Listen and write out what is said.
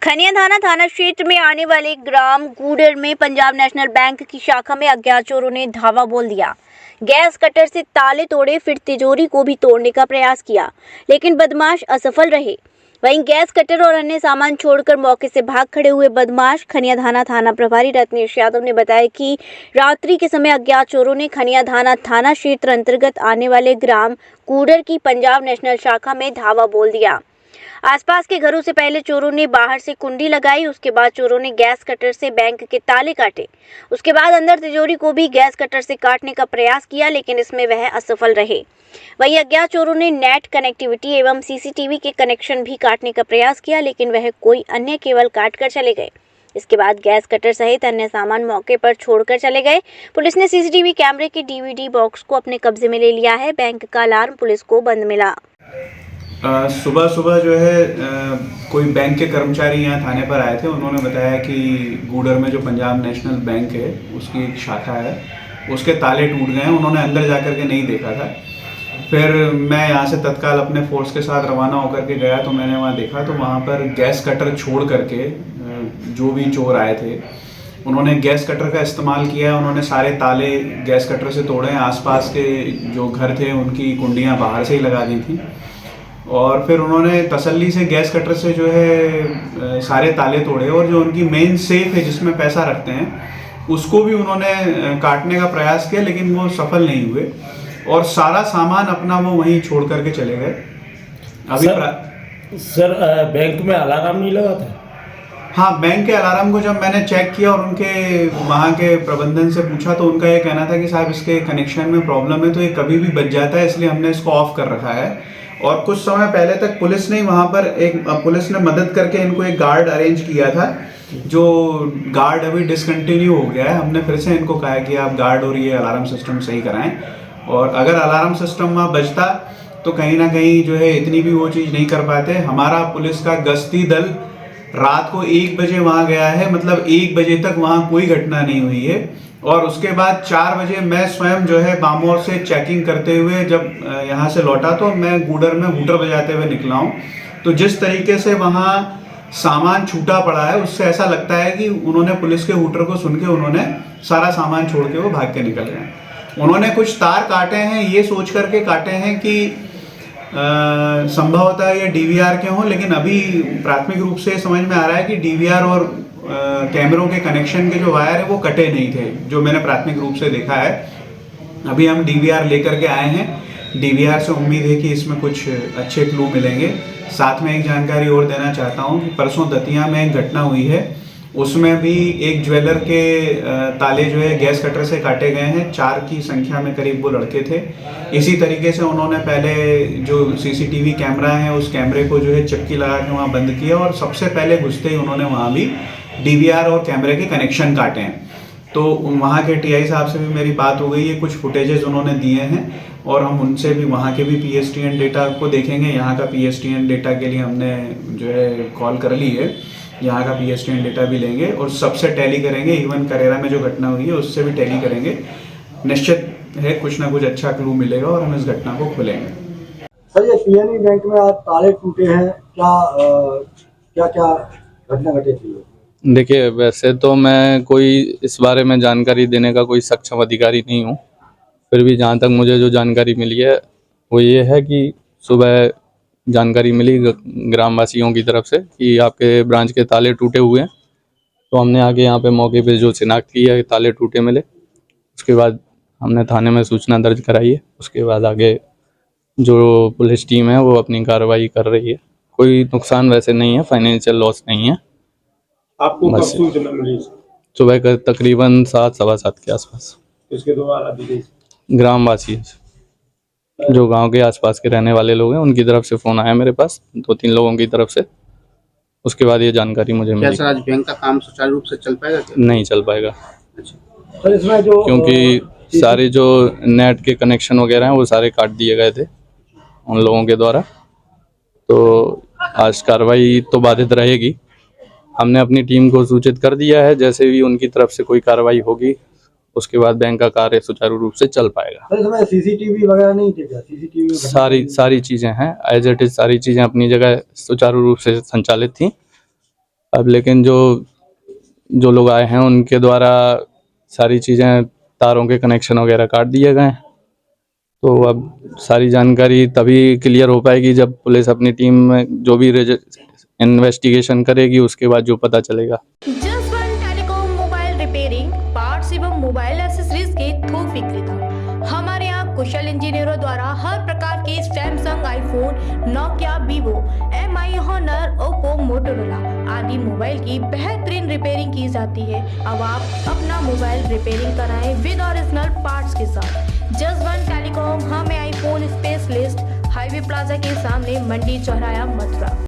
खनियाधाना थाना क्षेत्र में आने वाले ग्राम गूडर में पंजाब नेशनल बैंक की शाखा में अज्ञात चोरों ने धावा बोल दिया। गैस कटर से ताले तोड़े, फिर तिजोरी को भी तोड़ने का प्रयास किया, लेकिन बदमाश असफल रहे। वहीं गैस कटर और अन्य सामान छोड़कर मौके से भाग खड़े हुए बदमाश। खनियाधाना थाना प्रभारी रत्नेश यादव ने बताया कि रात्रि के समय अज्ञात चोरों ने खनियाधाना थाना क्षेत्र अंतर्गत आने वाले ग्राम गूडर की पंजाब नेशनल शाखा में धावा बोल दिया। आसपास के घरों से पहले चोरों ने बाहर से कुंडी लगाई, उसके बाद चोरों ने गैस कटर से बैंक के ताले काटे। उसके बाद अंदर तिजोरी को भी गैस कटर से काटने का प्रयास किया, लेकिन इसमें वह असफल रहे। वहीं अज्ञात चोरों ने नेट कनेक्टिविटी एवं सीसीटीवी के कनेक्शन भी काटने का प्रयास किया, लेकिन वह कोई अन्य केवल काट कर चले गए। इसके बाद गैस कटर सहित अन्य सामान मौके पर छोड़कर चले गए। पुलिस ने सीसीटीवी कैमरे के डीवीडी बॉक्स को अपने कब्जे में ले लिया है। बैंक का अलार्म पुलिस को बंद मिला। सुबह सुबह जो है कोई बैंक के कर्मचारी यहाँ थाने पर आए थे। उन्होंने बताया कि गूडर में जो पंजाब नेशनल बैंक है उसकी एक शाखा है, उसके ताले टूट गए हैं। उन्होंने अंदर जाकर के नहीं देखा था। फिर मैं यहाँ से तत्काल अपने फोर्स के साथ रवाना होकर के गया तो मैंने वहाँ देखा तो वहाँ पर गैस कटर छोड़ करके जो भी चोर आए थे उन्होंने गैस कटर का इस्तेमाल किया। उन्होंने सारे ताले गैस कटर से तोड़े। आसपास के जो घर थे उनकी कुंडियाँ बाहर से ही लगा दी थी और फिर उन्होंने तसल्ली से गैस कटर से जो है सारे ताले तोड़े और जो उनकी मेन सेफ है जिसमें पैसा रखते हैं उसको भी उन्होंने काटने का प्रयास किया, लेकिन वो सफल नहीं हुए और सारा सामान अपना वो वहीं छोड़ करके चले गए। अभी सर बैंक में अलार्म नहीं लगा था? हाँ, बैंक के अलार्म को जब मैंने चेक किया और उनके वहाँ के प्रबंधन से पूछा तो उनका ये कहना था कि साहब इसके कनेक्शन में प्रॉब्लम है तो ये कभी भी बच जाता है, इसलिए हमने इसको ऑफ कर रखा है। और कुछ समय पहले तक पुलिस ने वहाँ पर पुलिस ने मदद करके इनको एक गार्ड अरेंज किया था, जो गार्ड अभी डिसकंटिन्यू हो गया है। हमने फिर से इनको कहा कि आप गार्ड और ये अलार्म सिस्टम सही कराएं और अगर अलार्म सिस्टम वहाँ बचता तो कहीं ना कहीं जो है इतनी भी वो चीज़ नहीं कर पाते। हमारा पुलिस का गश्ती दल रात को 1 बजे वहाँ गया है, मतलब 1 बजे तक वहाँ कोई घटना नहीं हुई है और उसके बाद 4 बजे मैं स्वयं जो है बामोर से चेकिंग करते हुए जब यहाँ से लौटा तो मैं गूडर में हूटर बजाते हुए निकला हूँ। तो जिस तरीके से वहाँ सामान छूटा पड़ा है उससे ऐसा लगता है कि उन्होंने पुलिस के हूटर को सुन के उन्होंने सारा सामान छोड़ के वो भाग के निकल गए। उन्होंने कुछ तार काटे हैं, ये सोच करके काटे हैं कि संभवतः ये डीवीआर के हों, लेकिन अभी प्राथमिक रूप से समझ में आ रहा है कि डीवीआर और कैमरों के कनेक्शन के जो वायर है वो कटे नहीं थे, जो मैंने प्राथमिक रूप से देखा है। अभी हम डीवीआर लेकर के आए हैं। डीवीआर से उम्मीद है कि इसमें कुछ अच्छे क्लू मिलेंगे। साथ में एक जानकारी और देना चाहता हूं कि परसों दतिया में एक घटना हुई है, उसमें भी एक ज्वेलर के ताले जो है गैस कटर से काटे गए हैं। 4 की संख्या में करीब वो लड़के थे। इसी तरीके से उन्होंने पहले जो सीसीटीवी कैमरा है उस कैमरे को जो है चक्की लगा के वहाँ बंद किया और सबसे पहले घुसते ही उन्होंने वहाँ भी डीवीआर और कैमरे के कनेक्शन काटे हैं। तो वहाँ के टीआई साहब से भी मेरी बात हो गई है, कुछ फुटेजेस उन्होंने दिए हैं और हम उनसे भी वहाँ के भी पीएसटीएन डेटा को देखेंगे। यहाँ का पीएसटीएन डेटा के लिए हमने जो है कॉल कर ली है, यहाँ का पीएसटीएन डेटा भी लेंगे और सबसे टैली करेंगे। इवन करेरा में जो घटना हुई है उससे भी टैली करेंगे। निश्चित है कुछ ना कुछ अच्छा क्लू मिलेगा और हम इस घटना को खोलेंगे। सर, ये पीएनबी बैंक में आज ताले टूटे हैं, क्या क्या घटना घटी थी? देखिए, वैसे तो मैं कोई इस बारे में जानकारी देने का कोई सक्षम अधिकारी नहीं हूँ, फिर भी जहाँ तक मुझे जो जानकारी मिली है वो ये है कि सुबह जानकारी मिली ग्रामवासियों की तरफ से कि आपके ब्रांच के ताले टूटे हुए हैं। तो हमने आके यहाँ पे मौके पे जो शिनाख्त की है ताले टूटे मिले, उसके बाद हमने थाने में सूचना दर्ज कराई है। उसके बाद आगे जो पुलिस टीम है वो अपनी कार्रवाई कर रही है। कोई नुकसान वैसे नहीं है, फाइनेंशियल लॉस नहीं है। आपको कब सूचना मिली? सुबह का तकरीबन 7 सवा 7 के आसपास। इसके द्वारा ग्रामवासी जो गांव के आसपास के रहने वाले लोग हैं उनकी तरफ से फ़ोन आया मेरे पास, 2-3 लोगों की तरफ से। उसके बाद ये जानकारी मुझे मिली। क्या आज बैंक का काम सुचारू रूप से चल पाएगा? नहीं चल पाएगा। अच्छा, तो इसमें जो क्योंकि सारे जो नेट के कनेक्शन वगैरह हैं वो सारे काट दिए गए थे उन लोगों के द्वारा। तो आज कार्रवाई तो बाधित रहेगी। हमने अपनी टीम को सूचित कर दिया है, जैसे भी उनकी तरफ से कोई कार्रवाई होगी उसके बाद बैंक का कार्य सुचारू रूप से चल पाएगा। सर, इसमें सीसीटीवी वगैरह नहीं थे क्या? सीसीटीवी सारी चीज़ें हैं एज इट इज़, सारी चीज़ें अपनी जगह सुचारू रूप से संचालित थी। अब लेकिन जो लोग आए हैं उनके द्वारा सारी चीज़ें, तारों के कनेक्शन वगैरह काट दिए गए हैं। तो अब सारी जानकारी तभी क्लियर हो पाएगी जब पुलिस अपनी टीम में जो भी इन्वेस्टिगेशन करेगी, उसके बाद जो पता चलेगा। Jaswant telecom mobile repairing, parts एवं मोबाइल एक्सेसरीज के थोक विक्रेता। हमारे यहाँ कुशल इंजीनियरों द्वारा हर प्रकार के Samsung, iPhone, Nokia, Vivo, MI, Honor, Oppo, Motorola आदि मोबाइल की बेहतरीन रिपेयरिंग की जाती है। अब आप अपना मोबाइल रिपेयरिंग कराएं विद ओरिजिनल पार्ट्स के साथ। जसवंत टेलीकॉम, हमें आईफोन स्पेशलिस्ट, हाईवे प्लाजा के सामने, मंडी चौराया, मथुरा।